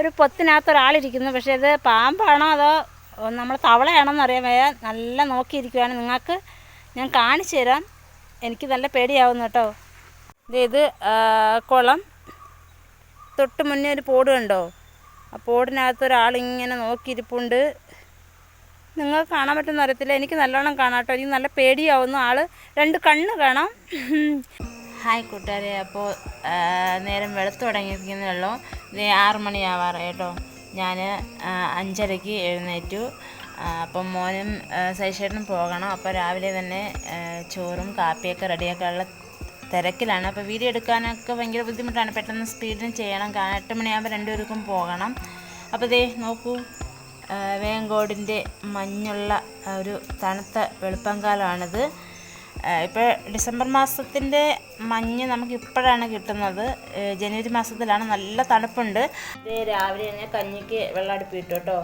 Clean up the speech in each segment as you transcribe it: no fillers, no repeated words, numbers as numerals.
ഒരു പൊത്തിനകത്ത് ഒരാളിരിക്കുന്നു. പക്ഷേ ഇത് പാമ്പാണോ അതോ നമ്മൾ തവളയാണോന്ന് അറിയാൻ വയ്യ. നല്ല നോക്കിയിരിക്കുകയാണ്. നിങ്ങൾക്ക് ഞാൻ കാണിച്ചു തരാം. എനിക്ക് നല്ല പേടിയാവുന്നു കേട്ടോ. ഇത് കുളം. തൊട്ട് മുന്നേ ഒരു പോട് കണ്ടോ? ആ പോടിനകത്ത് ഒരാളിങ്ങനെ നോക്കിയിരിപ്പുണ്ട്. നിങ്ങൾക്ക് കാണാൻ പറ്റുമെന്ന് അറിയത്തില്ല. എനിക്ക് നല്ലോണം കാണാം കേട്ടോ. എനിക്ക് നല്ല പേടിയാവുന്നു. ആൾ 2 കണ്ണ് കാണാം. ഹായ് കൂട്ടുകാരെ, അപ്പോൾ നേരം വെളുത്തു തുടങ്ങിയിരിക്കുന്നല്ലോ. 6 മണിയാവാറായി കേട്ടോ. ഞാൻ 5:30 എഴുന്നേറ്റു. അപ്പം മോനും സൈഷേട്ടനും പോകണം. അപ്പോൾ രാവിലെ തന്നെ ചോറും കാപ്പിയൊക്കെ റെഡിയാക്കാനുള്ള തിരക്കിലാണ്. അപ്പോൾ വീഡിയോ എടുക്കാനൊക്കെ ഭയങ്കര ബുദ്ധിമുട്ടാണ്. പെട്ടെന്ന് സ്പീഡിന് ചെയ്യണം. 8 മണിയാകുമ്പോൾ 2 പേർക്കും പോകണം. അപ്പോൾ ദേ നോക്കൂ, വേങ്കോടിൻ്റെ മഞ്ഞുള്ള ഒരു തണുത്ത വെളുപ്പംകാലമാണിത്. ഇപ്പോൾ ഡിസംബർ മാസത്തിൻ്റെ മഞ്ഞ് നമുക്ക് ഇപ്പോഴാണ് കിട്ടുന്നത്. ജനുവരി മാസത്തിലാണ്. നല്ല തണുപ്പുണ്ട്. ഇത് രാവിലെ തന്നെ കഞ്ഞിക്ക് വെള്ളം അടുപ്പിട്ടു കേട്ടോ.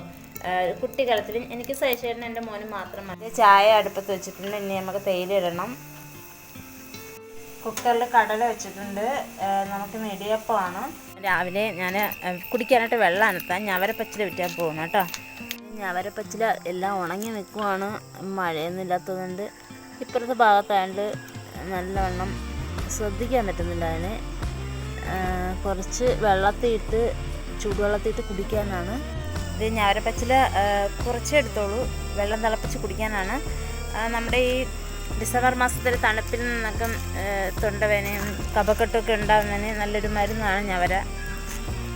കുട്ടിക്കാലത്തിൽ എനിക്ക് സൈഷേട്ടനും എൻ്റെ മോനും മാത്രം മതി. ചായ അടുപ്പത്ത് വെച്ചിട്ടുണ്ട്. ഇനി നമുക്ക് തേയില ഇടണം. കുക്കറിൽ കടല വെച്ചിട്ടുണ്ട്. നമുക്ക് നെടിയപ്പമാണ്. രാവിലെ ഞാൻ കുടിക്കാനായിട്ട് വെള്ളം അനത്താൻ ഞവരപ്പച്ചില വിറ്റാൻ പോകണം കേട്ടോ. ഞവരപ്പച്ചില എല്ലാം ഉണങ്ങി നിൽക്കുവാണ്. മഴയൊന്നും ഇല്ലാത്തതുകൊണ്ട് ഇപ്പുറത്തെ ഭാഗത്തായതുകൊണ്ട് നല്ലവണ്ണം ശ്രദ്ധിക്കാൻ പറ്റുന്നില്ല. അതിന് കുറച്ച് വെള്ളത്തിയിട്ട് ചൂടുവെള്ളത്തിയിട്ട് കുടിക്കാനാണ്. ഇത് ഞവരപ്പച്ചില കുറച്ചേ എടുത്തോളൂ. വെള്ളം തിളപ്പിച്ച് കുടിക്കാനാണ്. നമ്മുടെ ഈ ഡിസംബർ മാസത്തിൽ തണുപ്പിൽ നിന്നൊക്കെ തൊണ്ടവേനയും കഫക്കെട്ടൊക്കെ ഉണ്ടാകുന്നതിന് നല്ലൊരു മരുന്നാണ് ഞവര.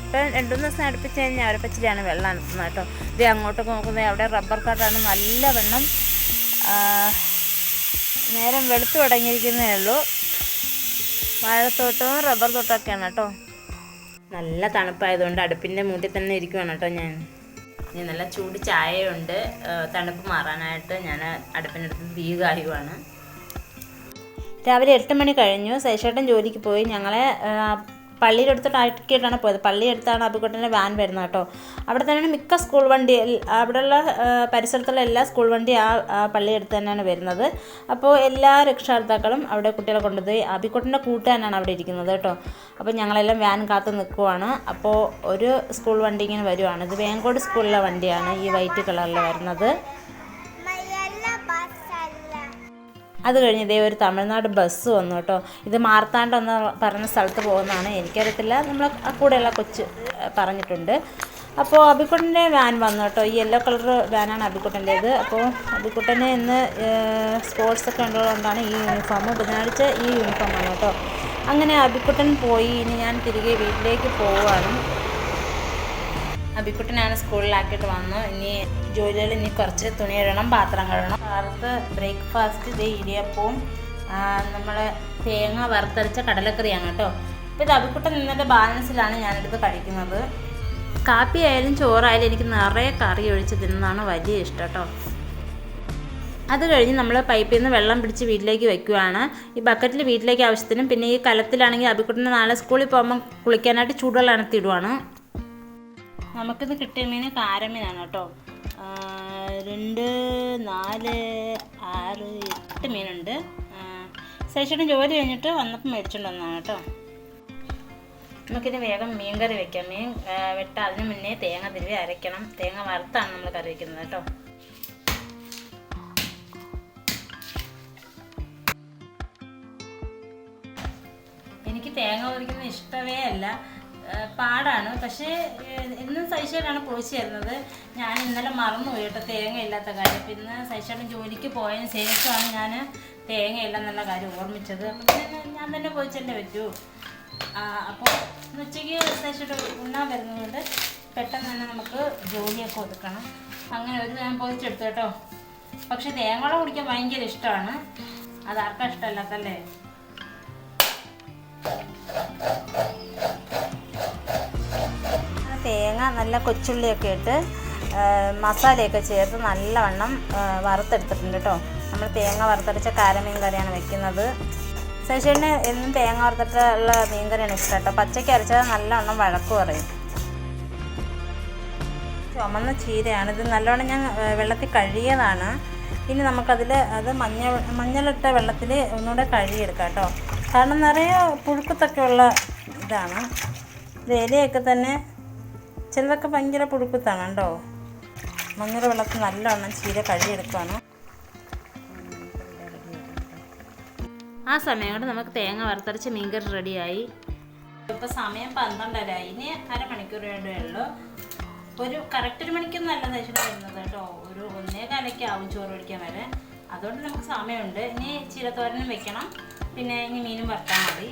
ഇപ്പം 2-3 ദിവസം അടുപ്പിച്ച് കഴിഞ്ഞാൽ ഞവരപ്പച്ചിലാണ് വെള്ളം അനത്തുന്നത് കേട്ടോ. ഇത് അങ്ങോട്ടൊക്കെ നോക്കുന്നത് അവിടെ റബ്ബർ കാട്ടാണ്. നല്ല വെള്ളം. നേരം വെളുത്തു തുടങ്ങിയിരിക്കുന്നേ ഉള്ളൂ. വാഴത്തോട്ടവും റബ്ബർ തോട്ടമൊക്കെയാണ് കേട്ടോ. നല്ല തണുപ്പായതുകൊണ്ട് അടുപ്പിൻ്റെ മൂട്ടിൽ തന്നെ ഇരിക്കുവാണ് കേട്ടോ. ഞാൻ നല്ല ചൂട് ചായയുണ്ട്. തണുപ്പ് മാറാനായിട്ട് ഞാൻ അടുപ്പിനടുത്ത് തീ കായുവാണ്. രാവിലെ 8 മണി കഴിഞ്ഞു. സൈഷേട്ടൻ ജോലിക്ക് പോയി. ഞങ്ങളെ പള്ളിയുടെ അടുത്തോട്ടാക്കിയിട്ടാണ് പോയത്. പള്ളിയെടുത്താണ് അബിക്കുട്ടൻ്റെ വാൻ വരുന്നത് കേട്ടോ. അവിടെ തന്നെയാണ് മിക്ക സ്കൂൾ വണ്ടി, അവിടെയുള്ള പരിസരത്തുള്ള എല്ലാ സ്കൂൾ വണ്ടി ആ പള്ളിയെടുത്ത് തന്നെയാണ് വരുന്നത്. അപ്പോൾ എല്ലാ രക്ഷാകർത്താക്കളും അവിടെ കുട്ടികളെ കൊണ്ടുപോയി. അബിക്കുട്ടൻ്റെ കൂട്ടുകാരനാണ് അവിടെ ഇരിക്കുന്നത് കേട്ടോ. അപ്പോൾ ഞങ്ങളെല്ലാം വാൻ കാത്ത് നിൽക്കുവാണ്. അപ്പോൾ ഒരു സ്കൂൾ വണ്ടി ഇങ്ങനെ വരുവാണ്. ഇത് വേങ്കോട് സ്കൂളിലെ വണ്ടിയാണ് ഈ വൈറ്റ് കളറിൽ വരുന്നത്. അത് കഴിഞ്ഞ് ഇതേ ഒരു തമിഴ്നാട് ബസ് വന്നു കേട്ടോ. ഇത് മാർത്താണ്ഡം എന്ന് പറഞ്ഞ സ്ഥലത്ത് പോകുന്നതാണ്. എനിക്കറിയത്തില്ല, നമ്മൾ കൂടെയുള്ള കൊച്ച് പറഞ്ഞിട്ടുണ്ട്. അപ്പോൾ അബിക്കുട്ടൻ്റെ വാൻ വന്നു കേട്ടോ. ഈ യെല്ലോ കളർ വാനാണ് അബിക്കുട്ടൻ്റേത്. അപ്പോൾ അബിക്കുട്ടന് ഇന്ന് സ്പോർട്സൊക്കെ ഉള്ളതുകൊണ്ടാണ് ഈ യൂണിഫോം. ബുധനാഴ്ച ഈ യൂണിഫോമാണ് കേട്ടോ. അങ്ങനെ അബിക്കുട്ടൻ പോയി. ഇനി ഞാൻ തിരികെ വീട്ടിലേക്ക് പോവുകയാണ്. അബിക്കുട്ടനാണ് സ്കൂളിലാക്കിയിട്ട് വന്നു. ഇനി ജോലികൾ ഇനി കുറച്ച് തുണി ഇടണം, പാത്രം കഴുകണം. കാലത്ത് ബ്രേക്ക്ഫാസ്റ്റ് ഇത് ഇടിയപ്പവും നമ്മൾ തേങ്ങ വറുത്തരച്ച കടലക്കറിയാണ് കേട്ടോ. അപ്പോൾ ഇത് അബിക്കുട്ടൻ നിന്നിട്ട് ബാലൻസിലാണ് ഞാനെടുത്ത് കഴിക്കുന്നത്. കാപ്പി ആയാലും ചോറായാലും എനിക്ക് നിറയെ കറി ഒഴിച്ച് തിന്നുന്നതാണ് വലിയ ഇഷ്ടം കേട്ടോ. അത് കഴിഞ്ഞ് നമ്മൾ പൈപ്പിൽ നിന്ന് വെള്ളം പിടിച്ച് വീട്ടിലേക്ക് വയ്ക്കുകയാണ്. ഈ ബക്കറ്റിൽ വീട്ടിലേക്ക് ആവശ്യത്തിനും പിന്നെ ഈ കലത്തിലാണെങ്കിൽ അബിക്കുട്ടന് നാളെ സ്കൂളിൽ പോകുമ്പോൾ കുളിക്കാനായിട്ട് ചൂടുവെള്ളം അനത്തിയിടുവാണ്. നമുക്കിന്ന് കിട്ടിയ മീൻ കാരമീനാണ് കേട്ടോ. 2, 4, 6, 8 മീനുണ്ട്. സൈഷേട്ടൻ ജോലി കഴിഞ്ഞിട്ട് വന്നപ്പോൾ മേടിച്ചുകൊണ്ട് വന്നതാണ് കേട്ടോ. നമുക്കിത് വേഗം മീൻ കറി വയ്ക്കാം. മീൻ വെട്ടാം. അതിന് മുന്നേ തേങ്ങ തിരുവി അരയ്ക്കണം. തേങ്ങ വറുത്താണ് നമ്മൾ കറി വയ്ക്കുന്നത് കേട്ടോ. എനിക്ക് തേങ്ങ പൊതിക്കുന്നത് ഇഷ്ടമേ അല്ല, പാടാണ്. പക്ഷേ ഇന്നും സൈഷേട്ടാണ് പൊളിച്ച് തരുന്നത്. ഞാൻ ഇന്നലെ മറന്നുപോയി കേട്ടോ തേങ്ങ ഇല്ലാത്ത കാര്യം. പിന്നെ സൈഷേട്ടൻ ജോലിക്ക് പോയതിന് ശേഷമാണ് ഞാൻ തേങ്ങ ഇല്ലെന്നുള്ള കാര്യം ഓർമ്മിച്ചത്. അപ്പം പിന്നെ ഞാൻ തന്നെ പൊളിച്ചല്ലേ പറ്റൂ. അപ്പോൾ ഉച്ചയ്ക്ക് സൈഷേട്ടൻ ഉണ്ണാൻ വരുന്നതുകൊണ്ട് പെട്ടെന്ന് തന്നെ നമുക്ക് ജോലിയൊക്കെ ഒതുക്കണം. അങ്ങനെ ഒരു ഞാൻ പൊതിച്ചെടുത്തു കേട്ടോ. പക്ഷെ തേങ്ങ കുടിക്കാൻ ഭയങ്കര ഇഷ്ടമാണ്. അതാർക്കാ ഇഷ്ടമല്ലാത്തല്ലേ. തേങ്ങ നല്ല കൊച്ചുള്ളിയൊക്കെ ഇട്ട് മസാലയൊക്കെ ചേർത്ത് നല്ലവണ്ണം വറുത്തെടുത്തിട്ടുണ്ട് കേട്ടോ. നമ്മൾ തേങ്ങ വറുത്തരച്ച കാരമീൻ കറിയാണ് വെക്കുന്നത്. സൈഷേട്ടന് എന്നും തേങ്ങ വറുത്തിട്ടുള്ള മീൻ കറിയാണ് ഇഷ്ടം കേട്ടോ. പച്ചയ്ക്ക് അരച്ചാൽ നല്ലവണ്ണം വഴക്ക് പറയും. ചുമന്ന ചീരയാണ്. ഇത് നല്ലവണ്ണം ഞാൻ വെള്ളത്തിൽ കഴുകിയതാണ്. ഇനി നമുക്കതിൽ മഞ്ഞളിട്ട വെള്ളത്തിൽ ഒന്നുകൂടെ കഴുകിയെടുക്കാം കേട്ടോ. കാരണം നിറയെ പുഴുക്കത്തൊക്കെ ഉള്ള ഇതാണ്. ഇത് ഇലയൊക്കെ തന്നെ ചിലതൊക്കെ ഭയങ്കര പുഴുക്കുത്താണ് കേട്ടോ. മഞ്ഞൾ വെള്ളത്തിൽ നല്ലവണ്ണം ചീര കഴുകിയെടുക്കുകയാണ്. ആ സമയം കൊണ്ട് നമുക്ക് തേങ്ങ വറുത്തരച്ച് മീൻകറി റെഡിയായി. ഇപ്പോൾ സമയം 12:30. ഇനി അരമണിക്കൂർ വേണ്ടേ ഉള്ളൂ. ഒരു കറക്റ്റ് 1 മണിക്കൊന്നും അല്ല നെയ്ച്ചോറ് വരുന്നത് കേട്ടോ. ഒരു 1:15 ആവും ചോറ് കഴിക്കാൻ വരെ. അതുകൊണ്ട് നമുക്ക് സമയമുണ്ട്. ഇനി ചീരത്തോരനും വെക്കണം, പിന്നെ ഇനി മീനും വറുത്താൽ മതി.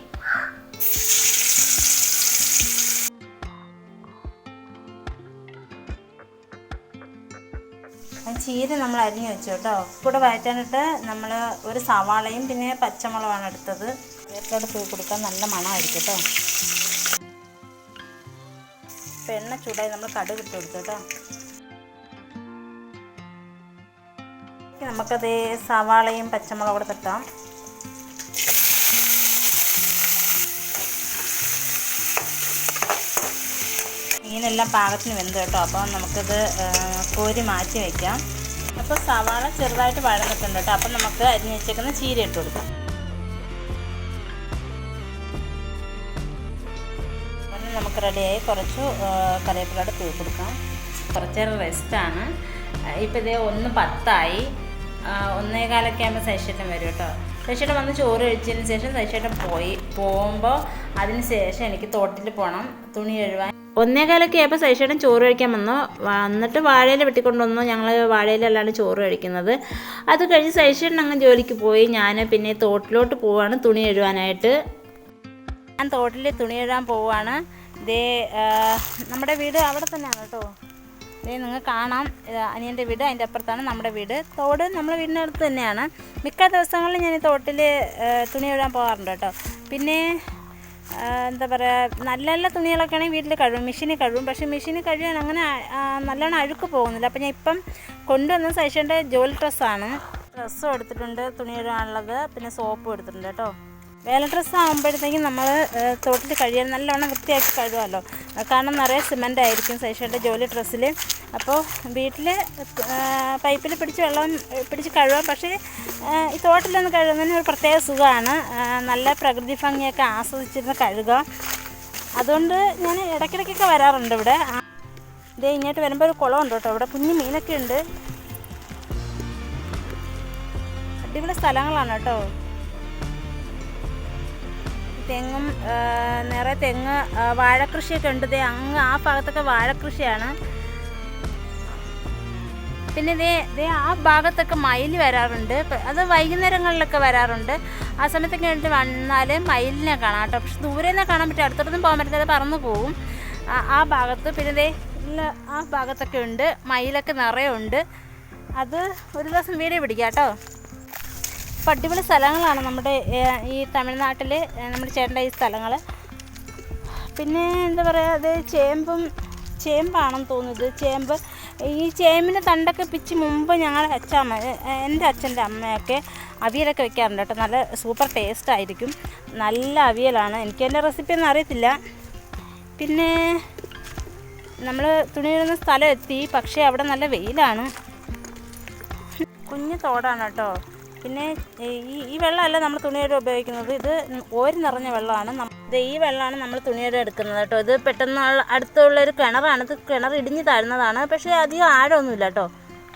ചീര നമ്മൾ അരിഞ്ഞ് വെച്ചു കേട്ടോ. കൂടെ വഴറ്റാനിട്ട് നമ്മൾ ഒരു സവാളയും പിന്നെ പച്ചമുളകാണ് എടുത്തത്. വേപ്പിലോട്ട് തൂക്കി കൊടുക്കാൻ നല്ല മണമായിരിക്കും കേട്ടോ. ഇപ്പം എണ്ണ ചൂടായി നമ്മൾ കടുക് ഇട്ട് കൊടുത്തു കേട്ടോ. നമുക്കത് സവാളയും പച്ചമുളകും കൂടെ തട്ടാം. മീനെല്ലാം പാകത്തിന് വെന്ത് കേട്ടോ. അപ്പോൾ നമുക്കത് കോരി മാറ്റി വയ്ക്കാം. അപ്പോൾ സവാള ചെറുതായിട്ട് വഴന്നിട്ടുണ്ട് കേട്ടോ. അപ്പം നമുക്ക് അരിഞ്ഞ് വെച്ചേക്കുന്ന ചീര ഇട്ട് കൊടുക്കാം. അങ്ങനെ നമുക്ക് റെഡിയായി. കുറച്ച് കറിവേപ്പിലയുടെ തൂക്കി കൊടുക്കാം. കുറച്ചേരം റെസ്റ്റാണ്. ഇപ്പോൾ ഇതേ 1:10 1:15 ആകുമ്പോൾ ശശിയേട്ടൻ വരും കേട്ടോ. ശശിയേട്ടൻ വന്ന് ചോറ് കഴിച്ചതിന് ശേഷം ശശിയേട്ടൻ പോകുമ്പോൾ അതിന് ശേഷം എനിക്ക് തോട്ടിൽ പോകണം തുണി കഴുകാൻ. 1:15 ആയപ്പോൾ ശശിയേട്ടൻ ചോറ് കഴിക്കാൻ വന്നിട്ട് വാഴയില വെട്ടിക്കൊണ്ടുവന്നു. ഞങ്ങൾ വാഴയിലല്ലാണ് ചോറ് കഴിക്കുന്നത്. അത് കഴിഞ്ഞ് ശശിയേട്ടൻ അങ്ങ് ജോലിക്ക് പോയി. ഞാൻ പിന്നെ തോട്ടിലോട്ട് പോവാണ് തുണി കഴുകാനായിട്ട്. ഞാൻ തോട്ടിൽ തുണി കഴുകാൻ പോവാണ്. ഇതേ നമ്മുടെ വീട് അവിടെ തന്നെയാണ് കേട്ടോ. ഇതേ നിങ്ങൾക്ക് കാണാം, അനിയൻ്റെ വീട് അതിൻ്റെ അപ്പുറത്താണ് നമ്മുടെ വീട്. തോട് നമ്മുടെ വീടിൻ്റെ അടുത്ത് തന്നെയാണ്. മിക്ക ദിവസങ്ങളിലും ഞാൻ തോട്ടിൽ തുണി കഴുകാൻ പോകാറുണ്ട് കേട്ടോ. പിന്നെ എന്താ പറയുക, നല്ല നല്ല തുണികളൊക്കെ ആണെങ്കിൽ വീട്ടിൽ കഴുകും, മെഷീനിൽ കഴുകും. പക്ഷേ മെഷീനിൽ കഴുകാൻ അങ്ങനെ നല്ലോണം അഴുക്ക് പോകുന്നില്ല. അപ്പോൾ ഞാൻ ഇപ്പം കൊണ്ടുവന്ന ശശിയുടെ ജോലി ഡ്രസ്സും എടുത്തിട്ടുണ്ട് തുണി കഴുകാനുള്ളത്. പിന്നെ സോപ്പും എടുത്തിട്ടുണ്ട് കേട്ടോ. വേല ഡ്രസ്സ് ആകുമ്പോഴത്തേക്കും നമ്മൾ തോട്ടിൽ കഴുകാൻ നല്ലവണ്ണം വൃത്തിയാക്കി കഴുകുമല്ലോ. കാരണം നിറയെ സിമൻ്റ് ആയിരിക്കും ശശിയുടെ ജോലി ഡ്രസ്സിൽ. അപ്പോൾ വീട്ടിൽ പൈപ്പിൽ വെള്ളം പിടിച്ച് കഴുകാം. പക്ഷേ ഈ തോട്ടിലൊന്ന് കഴുകുന്നതിന് ഒരു പ്രത്യേക സുഖമാണ്. നല്ല പ്രകൃതി ഭംഗിയൊക്കെ ആസ്വദിച്ചിരുന്ന് കഴുകുക. അതുകൊണ്ട് ഞാൻ ഇടയ്ക്കിടയ്ക്കൊക്കെ വരാറുണ്ട് ഇവിടെ. ഇതേ ഇങ്ങോട്ട് വരുമ്പോൾ ഒരു കുളമുണ്ട് കേട്ടോ. ഇവിടെ കുഞ്ഞു മീനൊക്കെ ഉണ്ട്. അടിപൊളി സ്ഥലങ്ങളാണ് കേട്ടോ. തെങ്ങും നിറയെ തെങ്ങ്, വാഴക്കൃഷിയൊക്കെ ഉണ്ട്. അങ്ങ് ആ ഭാഗത്തൊക്കെ വാഴക്കൃഷിയാണ്. പിന്നെ ആ ഭാഗത്തൊക്കെ മയിൽ വരാറുണ്ട്. അത് വൈകുന്നേരങ്ങളിലൊക്കെ വരാറുണ്ട്. ആ സമയത്തൊക്കെ വേണ്ടി വന്നാൽ മയിലിനെ കാണാം കേട്ടോ. പക്ഷെ ദൂരെ നിന്നേ കാണാൻ പറ്റും, അടുത്തൊന്നും പോകാൻ പറ്റില്ല, അത് പറന്നു പോകും ആ ഭാഗത്ത്. പിന്നെ ആ ഭാഗത്തൊക്കെ ഉണ്ട് മയിലൊക്കെ നിറയെ ഉണ്ട്. അത് ഒരു ദിവസം വീഡിയോ പിടിക്കാം കേട്ടോ. അപ്പോൾ അടിപൊളി സ്ഥലങ്ങളാണ് നമ്മുടെ ഈ തമിഴ്നാട്ടിൽ നമ്മുടെ ചേട്ടൻ്റെ ഈ സ്ഥലങ്ങൾ. പിന്നെ എന്താ പറയുക, അത് ചേമ്പാണെന്ന് തോന്നുന്നത്. ഈ ചേമ്പിൻ്റെ തണ്ടൊക്കെ പിച്ച് മുമ്പ് ഞങ്ങളുടെ എൻ്റെ അച്ഛൻ്റെ അമ്മയൊക്കെ അവിയലൊക്കെ വെക്കാറുണ്ട് കേട്ടോ. നല്ല സൂപ്പർ ടേസ്റ്റ് ആയിരിക്കും. നല്ല അവിയലാണ്. എനിക്ക് എൻ്റെ റെസിപ്പിയൊന്നും അറിയത്തില്ല. പിന്നെ നമ്മൾ തുണി ഇടുന്ന സ്ഥലം എത്തി. പക്ഷേ അവിടെ നല്ല വെയിലാണ്. കുഞ്ഞു തോടാണ് കേട്ടോ. പിന്നെ ഈ വെള്ളമല്ല നമ്മൾ തുണിയുടെ ഉപയോഗിക്കുന്നത്. ഇത് ഓരി നിറഞ്ഞ വെള്ളമാണ്. ഈ വെള്ളമാണ് നമ്മൾ തുണിയുടെ എടുക്കുന്നത് കേട്ടോ. ഇത് പെട്ടെന്ന് അടുത്തുള്ളൊരു കിണറാണ്. ഇത് കിണർ ഇടിഞ്ഞ് താഴ്ന്നതാണ്. പക്ഷേ അധികം ആഴമൊന്നുമില്ല കേട്ടോ.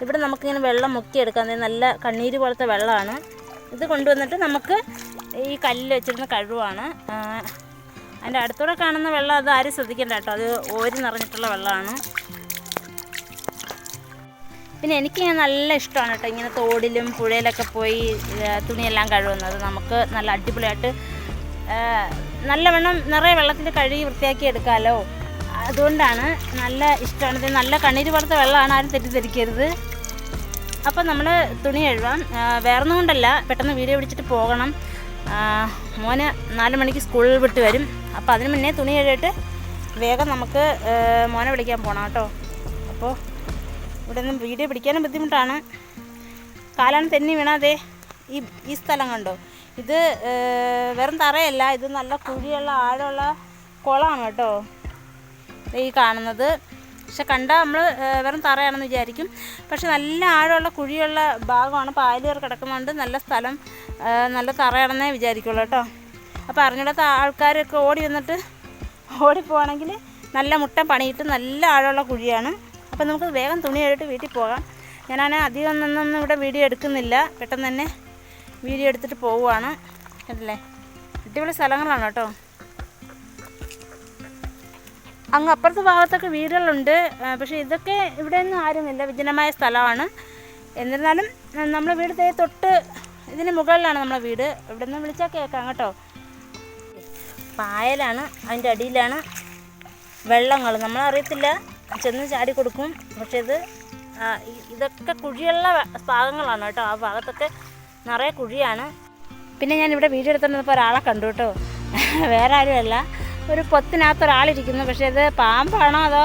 ഇവിടെ നമുക്കിങ്ങനെ വെള്ളം മുക്കിയെടുക്കാൻ നല്ല കണ്ണീര് പോലത്തെ വെള്ളമാണ്. ഇത് കൊണ്ടുവന്നിട്ട് നമുക്ക് ഈ കല്ലിൽ വെച്ചിരുന്ന കഴുവാണ്. അതിൻ്റെ അടുത്തൂടെ കാണുന്ന വെള്ളം അത് ആരും ശ്രദ്ധിക്കേണ്ട കേട്ടോ. അത് ഓരി നിറഞ്ഞിട്ടുള്ള വെള്ളമാണ്. പിന്നെ എനിക്ക് നല്ല ഇഷ്ടമാണ് കേട്ടോ ഇങ്ങനെ തോടിലും പുഴയിലൊക്കെ പോയി തുണിയെല്ലാം കഴുകുന്നത്. നമുക്ക് നല്ല അടിപൊളിയായിട്ട് നല്ലവണ്ണം നിറയെ വെള്ളത്തിൽ കഴുകി വൃത്തിയാക്കി എടുക്കാമല്ലോ. അതുകൊണ്ടാണ് നല്ല ഇഷ്ടമാണ്. ഇത് നല്ല കണ്ണീര് പോലത്തെ വെള്ളമാണ്, ആരും തെറ്റിദ്ധരിക്കരുത്. അപ്പോൾ നമ്മൾ തുണി കഴുകാം. വേറൊന്നും കൊണ്ടല്ല, പെട്ടെന്ന് വീഡിയോ പിടിച്ചിട്ട് പോകണം. മോന് 4 മണിക്ക് സ്കൂളിൽ വിട്ട് വരും. അപ്പോൾ അതിന് മുന്നേ തുണി കഴുകിയിട്ട് വേഗം നമുക്ക് മോനെ വിളിക്കാൻ പോകണം കേട്ടോ. അപ്പോൾ ഇവിടെ നിന്ന് വീഡിയോ പിടിക്കാനും ബുദ്ധിമുട്ടാണ്. കാലാണ് തെന്നി വീണാതെ ഈ സ്ഥലം കണ്ടോ. ഇത് വെറും തറയല്ല, ഇത് നല്ല കുഴിയുള്ള ആഴമുള്ള കുളമാണ് കേട്ടോ ഈ കാണുന്നത്. പക്ഷെ കണ്ടാൽ നമ്മൾ വെറും തറയാണെന്ന് വിചാരിക്കും. പക്ഷെ നല്ല ആഴമുള്ള കുഴിയുള്ള ഭാഗമാണ്. പായലുകാർ കിടക്കുന്നതുകൊണ്ട് നല്ല സ്ഥലം, നല്ല തറയാണെന്നേ വിചാരിക്കുള്ളൂ കേട്ടോ. അപ്പോൾ അറിഞ്ഞിടത്ത ആൾക്കാരൊക്കെ ഓടി വന്നിട്ട് ഓടിപ്പോവാണെങ്കിൽ നല്ല മുട്ടൻ പണിയിട്ട് നല്ല ആഴമുള്ള കുഴിയാണ്. അപ്പോൾ നമുക്ക് വേഗം തുണി കഴുകിയിട്ട് വീട്ടിൽ പോകാം. ഞാനാണെങ്കിൽ അധികം ഒന്നും ഇവിടെ വീഡിയോ എടുക്കുന്നില്ല, പെട്ടെന്ന് തന്നെ വീഡിയോ എടുത്തിട്ട് പോവുകയാണ്. അല്ലേ, അടിപൊളി സ്ഥലങ്ങളാണ് കേട്ടോ. അങ്ങ് അപ്പുറത്തെ ഭാഗത്തൊക്കെ വീടുകളുണ്ട്, പക്ഷേ ഇതൊക്കെ ഇവിടെയൊന്നും ആരുമില്ല, വിജനമായ സ്ഥലമാണ്. എന്നിരുന്നാലും നമ്മളെ വീട് തൊട്ട് ഇതിന് മുകളിലാണ് നമ്മളെ വീട്. ഇവിടെ നിന്ന് വിളിച്ചാൽ കേൾക്കാം കേട്ടോ. പായലാണ്, അതിൻ്റെ അടിയിലാണ് വെള്ളങ്ങൾ. നമ്മളറിയത്തില്ല, ചെന്ന് ചാടി കൊടുക്കും. പക്ഷേ ഇതൊക്കെ കുഴിയുള്ള ഭാഗങ്ങളാണ് കേട്ടോ. ആ ഭാഗത്തൊക്കെ നിറയെ കുഴിയാണ്. പിന്നെ ഞാനിവിടെ വീഡിയോ എടുത്തുകൊണ്ടിരുന്നപ്പോൾ ഒരാളെ കണ്ടു കേട്ടോ. വേറെ ആരുമല്ല, ഒരു പൊത്തിനകത്ത് ഒരാളിരിക്കുന്നു. പക്ഷേ ഇത് പാമ്പാണോ അതോ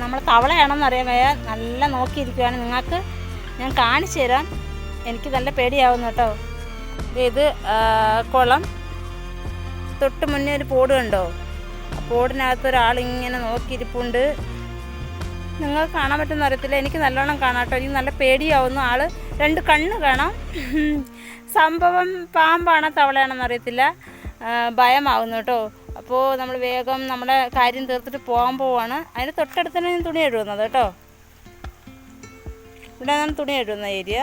നമ്മൾ തവളയാണോന്ന് അറിയാൻ വയ്യ. നല്ല നോക്കിയിരിക്കുകയാണ്. നിങ്ങൾക്ക് ഞാൻ കാണിച്ചു തരാം. എനിക്ക് നല്ല പേടിയാവുന്നു കേട്ടോ. ഇത് കുളം, തൊട്ട് മുന്നേ ഒരു പോട് കണ്ടോ? ആ പോടിനകത്ത് ഒരാളിങ്ങനെ നോക്കിയിരിപ്പുണ്ട്. നിങ്ങൾക്ക് കാണാൻ പറ്റുമെന്ന് അറിയത്തില്ല, എനിക്ക് നല്ലോണം കാണാം കേട്ടോ. എനിക്ക് നല്ല പേടിയാവുന്നു. ആൾ 2 കണ്ണ് കാണാം. സംഭവം പാമ്പാണോ തവളയാണോന്ന് അറിയത്തില്ല, ഭയമാവുന്നു കേട്ടോ. അപ്പോൾ നമ്മൾ വേഗം നമ്മുടെ കാര്യം തീർത്തിട്ട് പോകാൻ പോവാണ്. അതിന് തൊട്ടടുത്ത് തന്നെ ഞാൻ തുണി കഴുകുന്നത് കേട്ടോ. ഇവിടെ ഞാൻ തുണി കഴുകുന്ന ഏരിയ.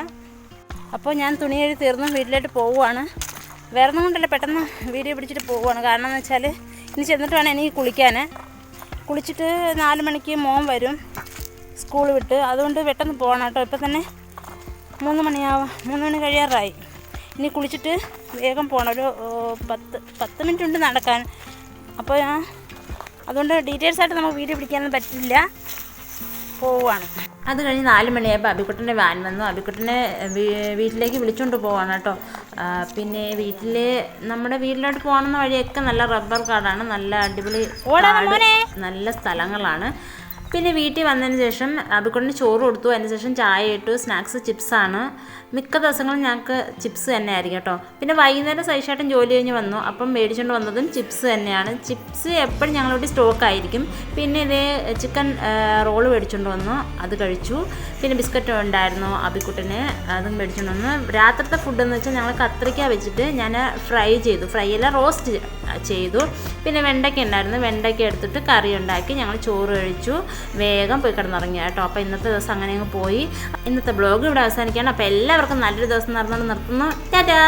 അപ്പോൾ ഞാൻ തുണി കഴുകി തീർന്നു വീട്ടിലോട്ട് പോവുകയാണ്. വേറെ ഒന്നും കൊണ്ടല്ല, പെട്ടെന്ന് വീഡിയോ പിടിച്ചിട്ട് പോവുകയാണ്. കാരണം എന്ന് വെച്ചാൽ ഇനി ചെന്നിട്ട് വേണം എനിക്ക് കുളിക്കാൻ. കുളിച്ചിട്ട് 4 മണിക്ക് മോൻ വരും സ്കൂൾ വിട്ട്. അതുകൊണ്ട് പെട്ടെന്ന് പോകണം കേട്ടോ. ഇപ്പം തന്നെ 3 മണി കഴിയാറായി. ഇനി കുളിച്ചിട്ട് വേഗം പോകണം. ഒരു 10 മിനിറ്റ് ഉണ്ട് നടക്കാൻ. അപ്പോൾ അതുകൊണ്ട് ഡീറ്റെയിൽസായിട്ട് നമുക്ക് വീഡിയോ പിടിക്കാനൊന്നും പറ്റില്ല, പോവുകയാണ്. അത് കഴിഞ്ഞ് 4 മണിയായപ്പോൾ അബിക്കുട്ടൻ്റെ വാൻ വന്നു. അബിക്കുട്ടനെ വീട്ടിലേക്ക് വിളിച്ചുകൊണ്ട് പോവാണ് കേട്ടോ. പിന്നെ നമ്മുടെ വീട്ടിലോട്ട് പോകുന്ന വഴിയൊക്കെ നല്ല റബ്ബർ കാടാണ്, നല്ല അടിപൊളി നല്ല സ്ഥലങ്ങളാണ്. പിന്നെ വീട്ടിൽ വന്നതിന് ശേഷം അബിക്കുട്ടന് ചോറ് കൊടുത്തു. അതിന് ശേഷം ചായ ഇട്ടു. സ്നാക്സ് ചിപ്സാണ്. മിക്ക ദിവസങ്ങളും ഞങ്ങൾക്ക് ചിപ്സ് തന്നെ ആയിരിക്കും കേട്ടോ. പിന്നെ വൈകുന്നേരം സൈഷായിട്ടും ജോലി കഴിഞ്ഞ് വന്നു, അപ്പം മേടിച്ചുകൊണ്ട് വന്നതും ചിപ്സ് തന്നെയാണ്. ചിപ്സ് എപ്പോഴും ഞങ്ങളിവിടെ സ്റ്റോക്കായിരിക്കും. പിന്നെ ഇതേ ചിക്കൻ റോള് മേടിച്ചുകൊണ്ട് വന്നു, അത് കഴിച്ചു. പിന്നെ ബിസ്ക്കറ്റ് ഉണ്ടായിരുന്നു അബിക്കുട്ടന്, അതും മേടിച്ചുകൊണ്ട് വന്നു. രാത്രിത്തെ ഫുഡ് എന്ന് വെച്ചാൽ ഞങ്ങൾ കത്രിക്ക വെച്ചിട്ട് ഞാൻ ഫ്രൈയല്ല റോസ്റ്റ് ചെയ്തു. പിന്നെ വെണ്ടയ്ക്ക ഉണ്ടായിരുന്നു, വെണ്ടയ്ക്ക എടുത്തിട്ട് കറി ഉണ്ടാക്കി ഞങ്ങൾ ചോറ് കഴിച്ചു. വേഗം പോയി കിടന്നുറങ്ങി കേട്ടോ. അപ്പോൾ ഇന്നത്തെ ദിവസം അങ്ങനെ അങ്ങ് പോയി. ഇന്നത്തെ ബ്ലോഗ് ഇവിടെ അവസാനിക്കുകയാണ്. അപ്പോൾ എല്ലാവർക്കും നല്ലൊരു ദിവസം നടന്നുകൊണ്ട് നിർത്തുന്നു. ടാറ്റാ.